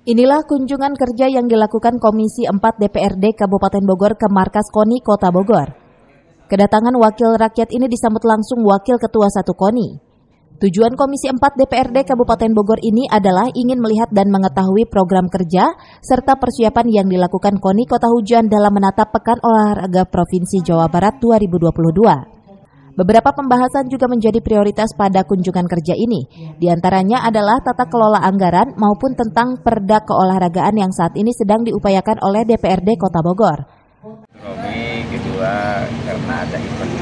Inilah kunjungan kerja yang dilakukan Komisi 4 DPRD Kabupaten Bogor ke markas KONI Kota Bogor. Kedatangan wakil rakyat ini disambut langsung Wakil Ketua 1 KONI. Tujuan Komisi 4 DPRD Kabupaten Bogor ini adalah ingin melihat dan mengetahui program kerja serta persiapan yang dilakukan KONI Kota Hujan dalam menatap Pekan Olahraga Provinsi Jawa Barat 2022. Beberapa pembahasan juga menjadi prioritas pada kunjungan kerja ini. Di antaranya adalah tata kelola anggaran maupun tentang perda keolahragaan yang saat ini sedang diupayakan oleh DPRD Kota Bogor. Kami kedua karena ada event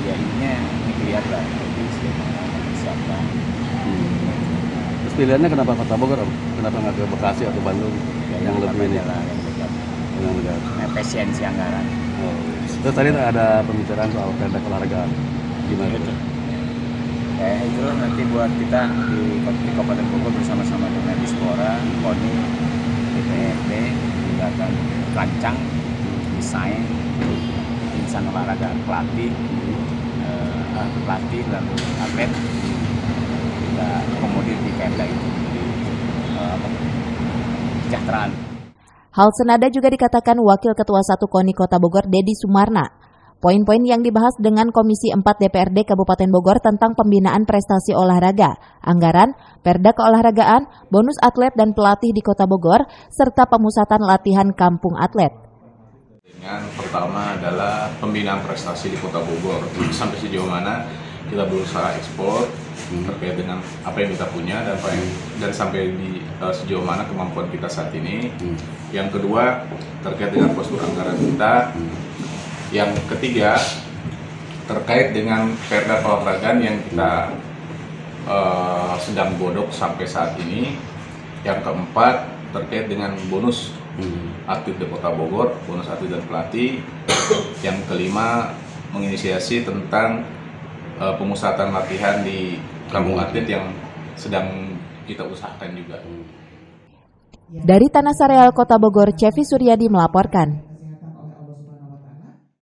jadinya dilihat lah siapa. Terus pilihannya kenapa Kota Bogor? Kenapa nggak ke Bekasi atau Bandung yang lebih ini? Efisiensi anggaran. Terus tadi ada pembicaraan soal perda keolahragaan. Gimana itu? Itulah nanti buat kita di Kabupaten Bogor bersama-sama dengan Dispora, KONI, DPRD juga akan rancang desain insan olahraga pelatih lalu atlet kita akomodir di perda itu kesejahteraan. Hal senada juga dikatakan Wakil Ketua 1 KONI Kota Bogor Dedi Sumarna. Poin-poin yang dibahas dengan Komisi 4 DPRD Kabupaten Bogor tentang pembinaan prestasi olahraga, anggaran, perda keolahragaan, bonus atlet dan pelatih di Kota Bogor, serta pemusatan latihan kampung atlet. Yang pertama adalah pembinaan prestasi di Kota Bogor. Sampai sejauh mana kita berusaha ekspor terkait dengan apa yang kita punya dan sampai di sejauh mana kemampuan kita saat ini. Yang kedua terkait dengan postur anggaran kita. Yang ketiga terkait dengan perda keolahragaan yang kita sedang godok sampai saat ini. Yang keempat terkait dengan bonus atlet di Kota Bogor, bonus atlet dan pelatih. Yang kelima menginisiasi tentang pemusatan latihan di kampung atlet yang sedang kita usahakan juga. Dari Tanah Sareal Kota Bogor, Cevi Suryadi melaporkan.